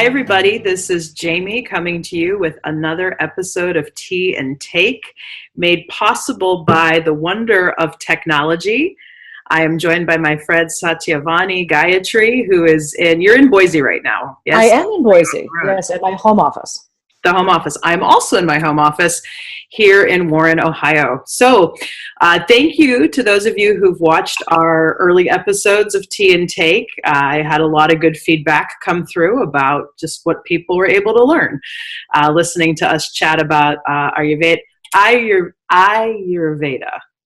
Hi, everybody. This is Jamie coming to you with another episode of Tea and Take, made possible by the wonder of technology. I am joined by my friend Satyavani, Gayatri, you're in Boise right now. Yes? I am in Boise, yes, at my home office. The home office. I'm also in my home office here in Warren, Ohio. So thank you to those of you who've watched our early episodes of Tea and Take. I had a lot of good feedback come through about just what people were able to learn, listening to us chat about Ayurveda.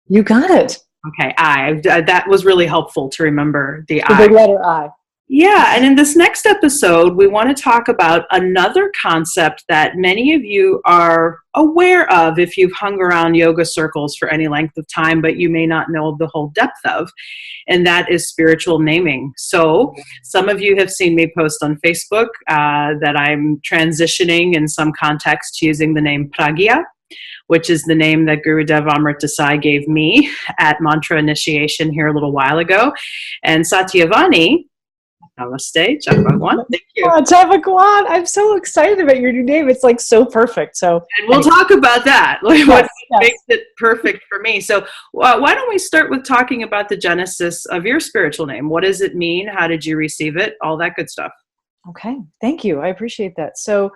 You got it. Okay, that was really helpful to remember the big letter I. Yeah, and in this next episode, we want to talk about another concept that many of you are aware of if you've hung around yoga circles for any length of time, but you may not know the whole depth of, and that is spiritual naming. So some of you have seen me post on Facebook that I'm transitioning in some context using the name Pragya, which is the name that Gurudev Amrita Sai gave me at mantra initiation here a little while ago. And Satyavani, namaste, Jai Bhagwan. Thank you. Oh, Jai Bhagwan. I'm so excited about your new name. It's like so perfect. So, and we'll talk about that. What makes it perfect for me? So, why don't we start with talking about the genesis of your spiritual name? What does it mean? How did you receive it? All that good stuff. Okay, thank you. I appreciate that. So,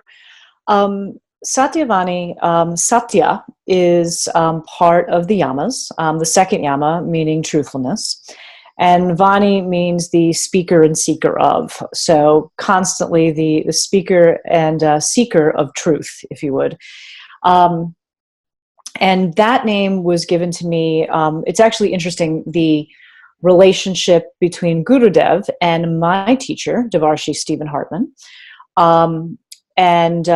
Satyavani, Satya is part of the yamas. The second yama meaning truthfulness. And Vani means the speaker and seeker of. So constantly the speaker and seeker of truth, if you would. And that name was given to me. It's actually interesting, the relationship between Gurudev and my teacher, Devarshi Stephen Hartman, and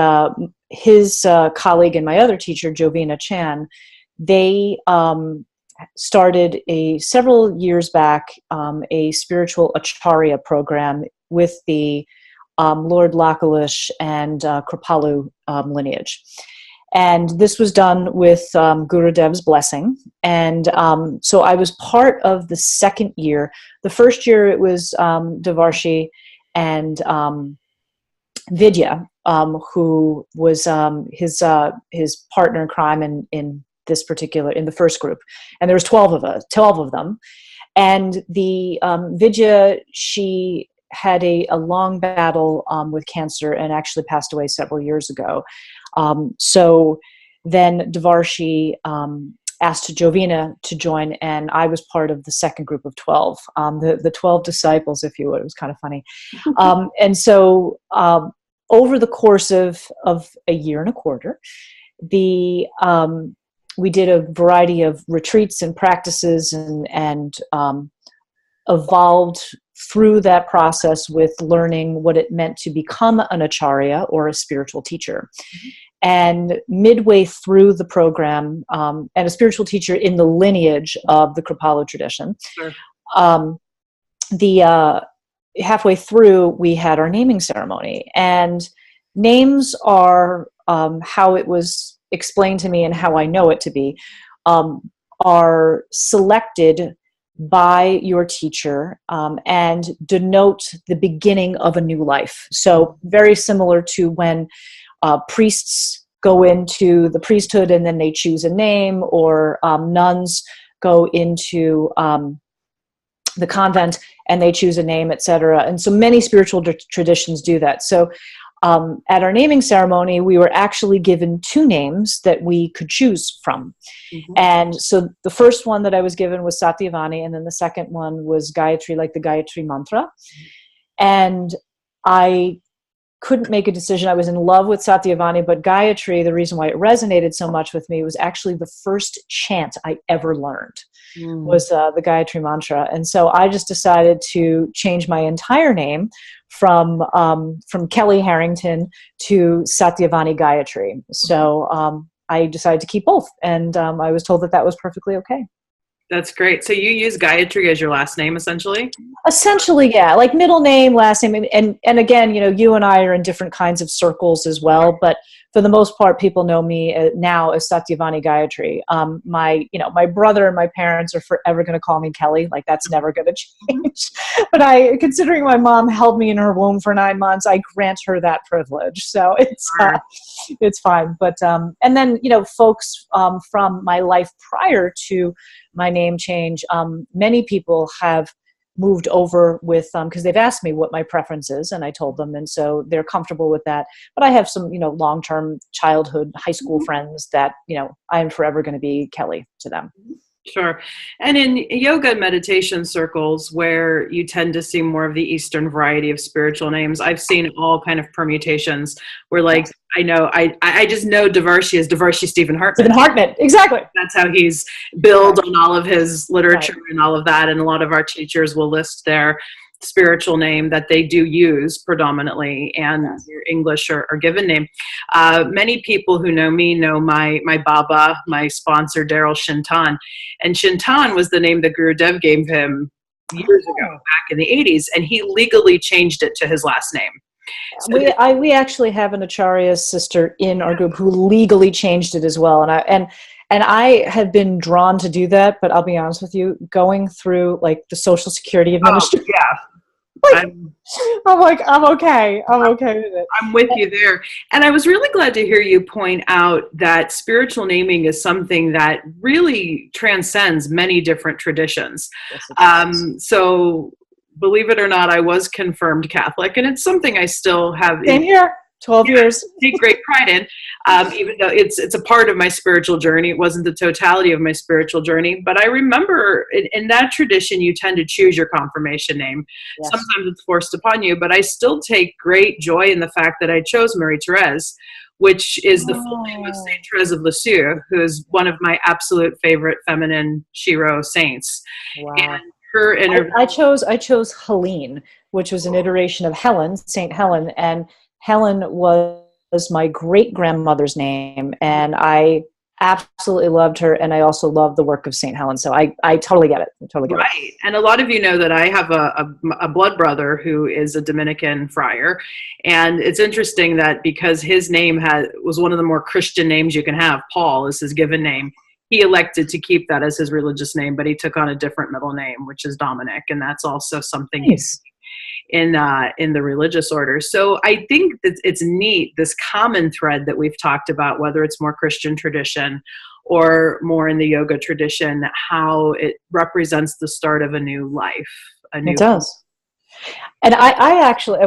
his colleague and my other teacher, Jovina Chan. They started several years back a spiritual acharya program with the Lord Lakalish and Kripalu lineage. And this was done with Gurudev's blessing. And so I was part of the second year. The first year it was Devarshi and Vidya, who was his partner in crime in the first group, and there was 12 of them, and the Vidya, she had a long battle with cancer and actually passed away several years ago. So then Devarshi asked Jovina to join, and I was part of the second group of 12, the 12 disciples, if you would. It was kind of funny. And so over the course of a year and a quarter, we did a variety of retreats and practices and evolved through that process with learning what it meant to become an acharya or a spiritual teacher. Mm-hmm. And midway through the program, and a spiritual teacher in the lineage of the Kripalu tradition, sure. Halfway through, we had our naming ceremony. And names are how it was explained to me and how I know it to be, are selected by your teacher and denote the beginning of a new life. So very similar to when priests go into the priesthood and then they choose a name, or nuns go into the convent and they choose a name, etc. And so many spiritual traditions do that. So at our naming ceremony, we were actually given two names that we could choose from. Mm-hmm. And so the first one that I was given was Satyavani, and then the second one was Gayatri, like the Gayatri mantra. And I couldn't make a decision. I was in love with Satyavani, but Gayatri, the reason why it resonated so much with me was actually the first chant I ever learned. Was the Gayatri mantra. And so I just decided to change my entire name from Kelly Harrington to Satyavani Gayatri. So I decided to keep both. And I was told that was perfectly okay. That's great. So you use Gayatri as your last name, essentially? Essentially, yeah. Like middle name, last name. And again, you and I are in different kinds of circles as well. But for the most part, people know me now as Satyavani Gayatri. My brother and my parents are forever going to call me Kelly. Like, that's never going to change. But considering my mom held me in her womb for 9 months, I grant her that privilege. So it's fine. But and then folks from my life prior to my name change, many people have moved over with because they've asked me what my preference is, and I told them, and so they're comfortable with that. But I have some long-term childhood high school friends that I'm forever going to be Kelly to them. Sure. And in yoga and meditation circles where you tend to see more of the Eastern variety of spiritual names, I've seen all kind of permutations where, like, I just know Devarshi is Devarshi Stephen Hartman. Stephen Hartman, exactly. That's how he's billed on all of his literature and all of that. And a lot of our teachers will list their spiritual name that they do use predominantly, and your English or given name. Many people who know me know my Baba, my sponsor, Daryl Shintan. And Shintan was the name that Guru Dev gave him years ago, back in the 80s, and he legally changed it to his last name. So we actually have an Acharya's sister in our group who legally changed it as well, and I have been drawn to do that, but I'll be honest with you, going through like the Social Security Administration. Oh, yeah. I'm like, I'm okay with it. I'm with you there. And I was really glad to hear you point out that spiritual naming is something that really transcends many different traditions. Yes, so believe it or not, I was confirmed Catholic, and it's something I still have. Same here. 12 years. Take great pride in, even though it's a part of my spiritual journey. It wasn't the totality of my spiritual journey, but I remember in that tradition, you tend to choose your confirmation name. Yes. Sometimes it's forced upon you, but I still take great joy in the fact that I chose Marie Therese, which is the full name of Saint Therese of Lisieux, who is one of my absolute favorite feminine Shiro saints. Wow. And her I chose Helene, which was an iteration of Helen, Saint Helen, and Helen was my great-grandmother's name, and I absolutely loved her, and I also love the work of St. Helen, so I totally get it. Right, and a lot of you know that I have a blood brother who is a Dominican friar, and it's interesting that because his name was one of the more Christian names you can have, Paul is his given name, he elected to keep that as his religious name, but he took on a different middle name, which is Dominic, and that's also something nice. In the religious order. So I think that it's neat, this common thread that we've talked about, whether it's more Christian tradition or more in the yoga tradition, how it represents the start of a new life. It does. And I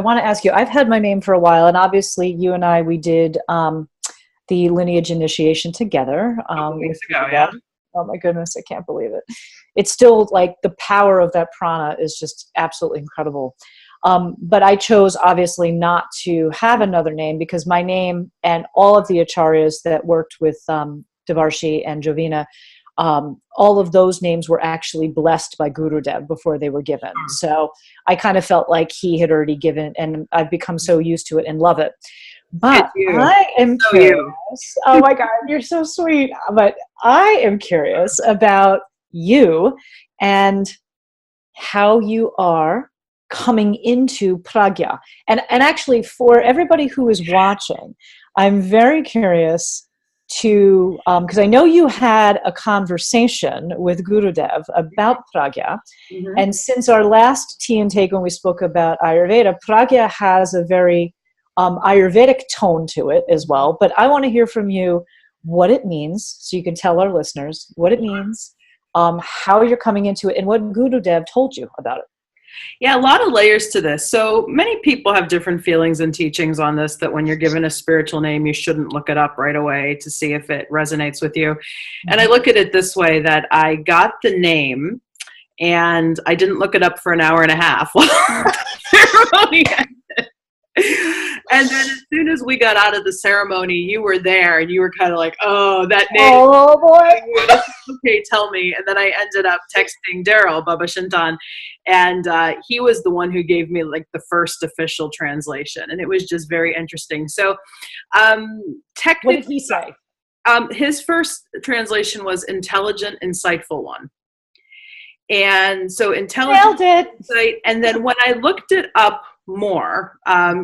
want to ask you, I've had my name for a while, and obviously you and I, we did the lineage initiation together. Weeks ago, yeah. Oh my goodness, I can't believe it. It's still like the power of that prana is just absolutely incredible. But I chose obviously not to have another name because my name and all of the acharyas that worked with Devarshi and Jovina, all of those names were actually blessed by Gurudev before they were given. So I kind of felt like he had already given, and I've become so used to it and love it. But I am curious. Oh my God, you're so sweet. But I am curious about you and how you are coming into Pragya. And actually, for everybody who is watching, I'm very curious to, because I know you had a conversation with Gurudev about Pragya. Mm-hmm. And since our last tea and take when we spoke about Ayurveda, Pragya has a very Ayurvedic tone to it as well. But I want to hear from you what it means, so you can tell our listeners what it means, how you're coming into it, and what Gurudev told you about it. Yeah, a lot of layers to this. So many people have different feelings and teachings on this, that when you're given a spiritual name, you shouldn't look it up right away to see if it resonates with you. Mm-hmm. And I look at it this way, that I got the name and I didn't look it up for an hour and a half while the ceremony ended. And then as soon as we got out of the ceremony, you were there and you were kind of like, oh, that name. Oh, boy. Okay, tell me. And then I ended up texting Daryl, Baba Shintan, and he was the one who gave me like the first official translation. And it was just very interesting. So technically, what did he say? His first translation was intelligent, insightful one. And so intelligent, insight. And then when I looked it up more,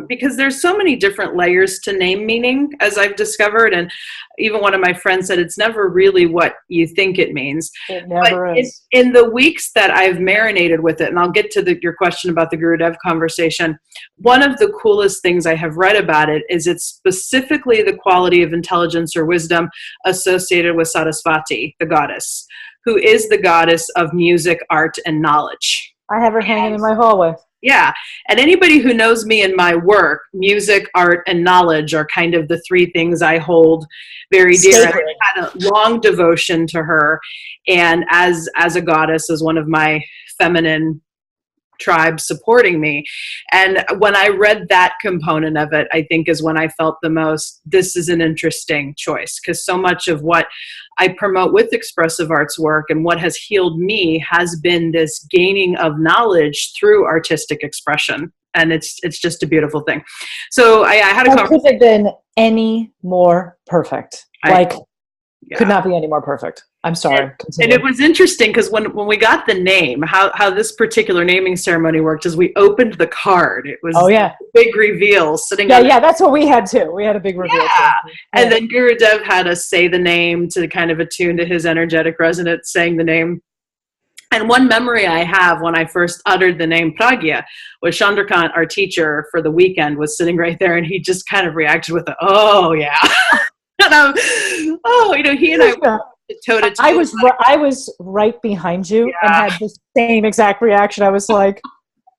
because there's so many different layers to name meaning, as I've discovered. And even one of my friends said it's never really what you think it means. It never But is. in the weeks that I've marinated with it, and I'll get to your question about the Gurudev conversation, one of the coolest things I have read about it is it's specifically the quality of intelligence or wisdom associated with Saraswati, the goddess, who is the goddess of music, art, and knowledge. I have her hanging in my hallway. Yeah. And anybody who knows me and my work, music, art, and knowledge are kind of the three things I hold very dear. Sacred. I had a long devotion to her. And as a goddess, as one of my feminine tribe supporting me. And when I read that component of it, I think is when I felt the most, this is an interesting choice, because so much of what I promote with expressive arts work and what has healed me has been this gaining of knowledge through artistic expression. And it's just a beautiful thing. So I had a How could it have been any more perfect? Could not be any more perfect. I'm sorry. And it was interesting because when we got the name, how this particular naming ceremony worked is we opened the card. It was a big reveal sitting on that's what we had too. We had a big reveal too. And then Gurudev had us say the name to kind of attune to his energetic resonance, saying the name. And one memory I have when I first uttered the name Pragya was Chandrakant, our teacher for the weekend, was sitting right there, and he just kind of reacted with oh yeah. And he and I were toe-to-toe. I was right behind you and had the same exact reaction. I was like,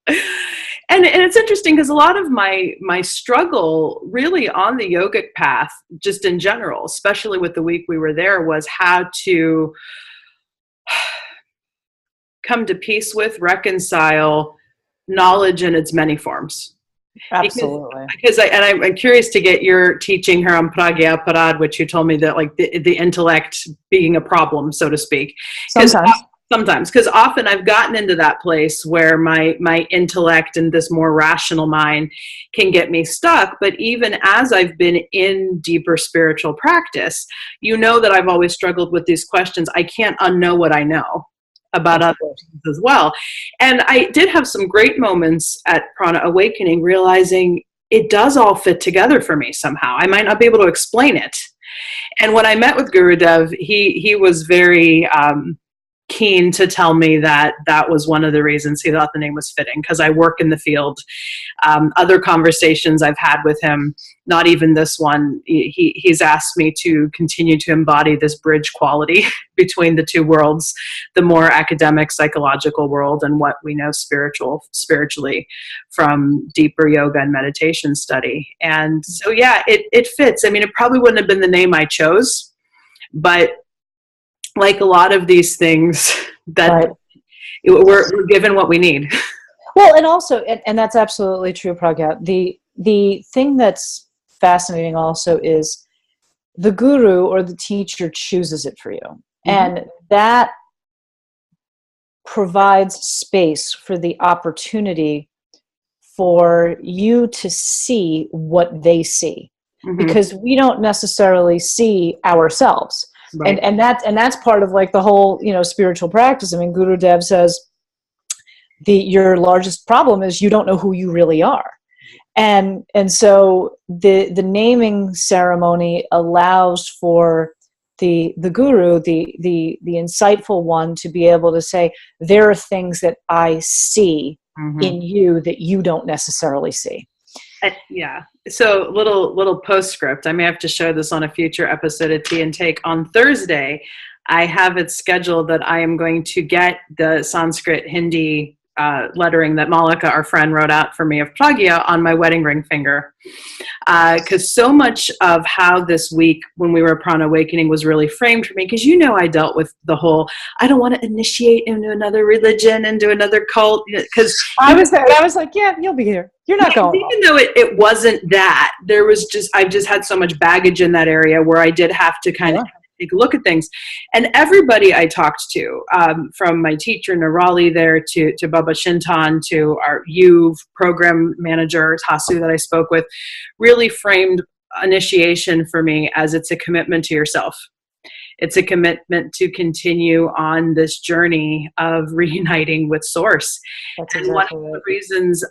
and it's interesting because a lot of my struggle really on the yogic path, just in general, especially with the week we were there, was how to come to peace with, reconcile knowledge in its many forms. Absolutely. Because I'm curious to get your teaching her on Pragya Parad, which you told me that like the intellect being a problem, so to speak. Sometimes, because often I've gotten into that place where my intellect and this more rational mind can get me stuck. But even as I've been in deeper spiritual practice, that I've always struggled with these questions. I can't unknow what I know about other things as well. And I did have some great moments at Prana Awakening, realizing it does all fit together for me somehow. I might not be able to explain it. And when I met with Gurudev, he was very keen to tell me that was one of the reasons he thought the name was fitting, because I work in the field. Other conversations I've had with him, not even this one, he's asked me to continue to embody this bridge quality between the two worlds, the more academic psychological world and what we know spiritually from deeper yoga and meditation study. And so it fits. I mean, it probably wouldn't have been the name I chose, but like a lot of these things that we're given what we need. Well, and also, and that's absolutely true, Pragya. The thing that's fascinating also is the guru or the teacher chooses it for you. Mm-hmm. And that provides space for the opportunity for you to see what they see. Mm-hmm. Because we don't necessarily see ourselves. Right. And that's part of like the whole, spiritual practice. I mean, Gurudev says your largest problem is you don't know who you really are. And so the naming ceremony allows for the guru, the insightful one, to be able to say, there are things that I see mm-hmm. in you that you don't necessarily see. Yeah. So little postscript. I may have to show this on a future episode of Tea and Take. On Thursday, I have it scheduled that I am going to get the Sanskrit Hindi lettering that Malika, our friend, wrote out for me of Pragya on my wedding ring finger. Because so much of how this week when we were at Prana Awakening was really framed for me, because I dealt with the whole, I don't want to initiate into another religion, into another cult. Because I was like, yeah, you'll be here. You're not going. Even though it wasn't that, I've just had so much baggage in that area where I did have to kind of take a look at things. And everybody I talked to, from my teacher Nirali there to Baba Shintan to our program manager Tasu that I spoke with, really framed initiation for me as it's a commitment to yourself. It's a commitment to continue on this journey of reuniting with source. That's And one exactly of the right. reasons,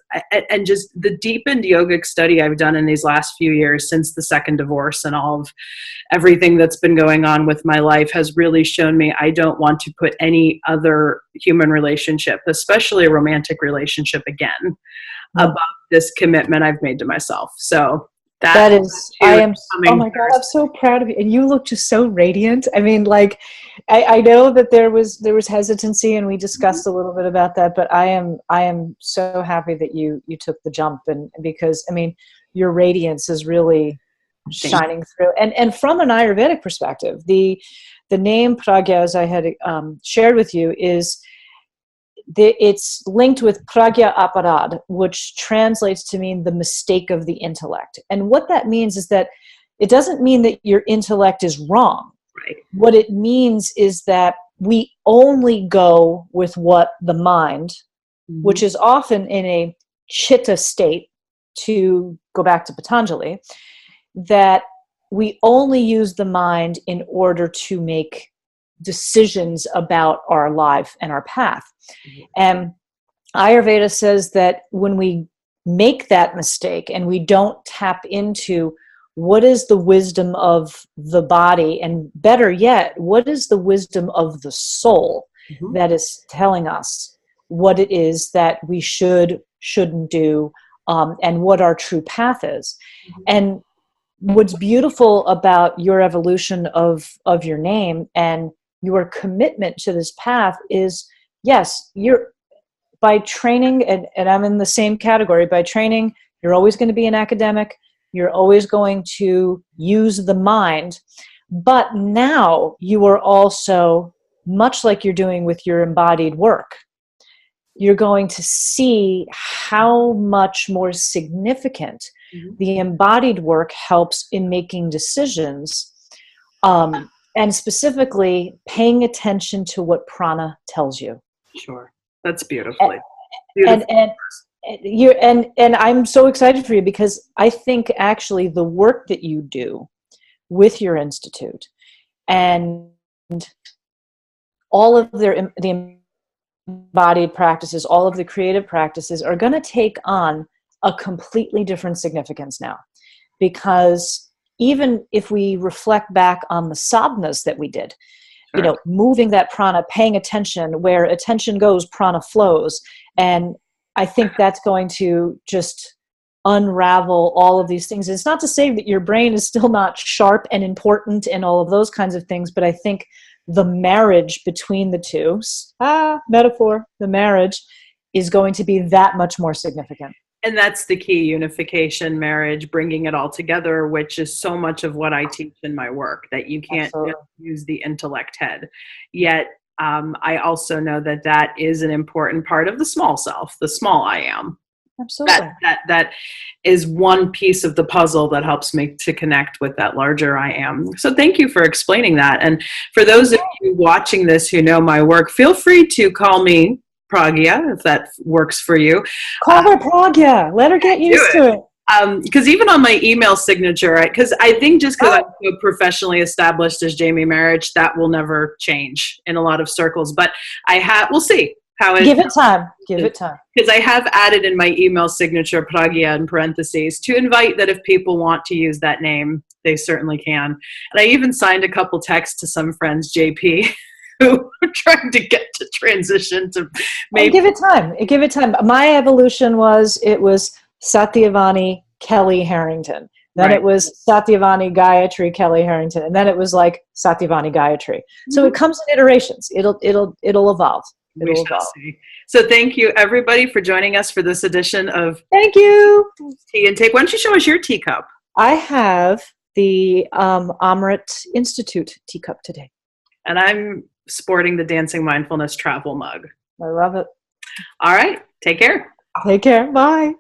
and just the deepened yogic study I've done in these last few years since the second divorce and all of everything that's been going on with my life, has really shown me I don't want to put any other human relationship, especially a romantic relationship, again, above this commitment I've made to myself. So That is, I am, oh coming my God, first. I'm so proud of you. And you look just so radiant. I mean, like, I know that there was hesitancy, and we discussed a little bit about that, but I am so happy that you took the jump, and because, I mean, your radiance is really shining through. And from an Ayurvedic perspective, the name Pragya, as I had shared with you, is it's linked with Pragya aparad, which translates to mean the mistake of the intellect. And what that means is that it doesn't mean that your intellect is wrong. Right. What it means is that we only go with what the mind, which is often in a chitta state, to go back to Patanjali, that we only use the mind in order to make decisions about our life and our path. And Ayurveda says that when we make that mistake and we don't tap into what is the wisdom of the body, and better yet, what is the wisdom of the soul that is telling us what it is that we shouldn't do, and what our true path is. And what's beautiful about your evolution of your name and your commitment to this path is, yes, you're, by training, and I'm in the same category, by training, you're always going to be an academic, you're always going to use the mind, but now you are also, much like you're doing with your embodied work, you're going to see how much more significant the embodied work helps in making decisions, and specifically paying attention to what prana tells you. Sure. That's beautifully. Beautiful. And I'm so excited for you, because I think actually the work that you do with your institute and all of the embodied practices, all of the creative practices, are going to take on a completely different significance now. Because even if we reflect back on the sadhanas that we did, you know, moving that prana, paying attention, where attention goes, prana flows. And I think that's going to just unravel all of these things. It's not to say that your brain is still not sharp and important and all of those kinds of things, but I think the marriage between the two, metaphor, the marriage is going to be that much more significant. And that's the key: unification, marriage, bringing it all together, which is so much of what I teach in my work, that you can't just use the intellect head. Yet I also know that that is an important part of the small self, the small I am. Absolutely. That is one piece of the puzzle that helps me to connect with that larger I am. So thank you for explaining that. And for those of you watching this who know my work, feel free to call me Pragya, if that works for you. Call her Pragya. Let her get used to it. Because even on my email signature, because I think just because I'm so professionally established as Jamie Marich, that will never change in a lot of circles. But we'll see how it. Give it time. Give it time. Because I have added in my email signature Pragya in parentheses to invite that if people want to use that name, they certainly can. And I even signed a couple texts to some friends, JP, who are trying to get to transition to maybe. Give it time. Give it time. My evolution was Satyavani Kelly Harrington. Then it was Satyavani Gayatri Kelly Harrington, and then it was like Satyavani Gayatri. So it comes in iterations. It'll evolve. We shall see. So thank you, everybody, for joining us for this edition of Thank you. Tea and Take. Why don't you show us your teacup? I have the Amrit Institute teacup today. And I'm sporting the Dancing Mindfulness travel mug. I love it. All right. Take care. Take care. Bye.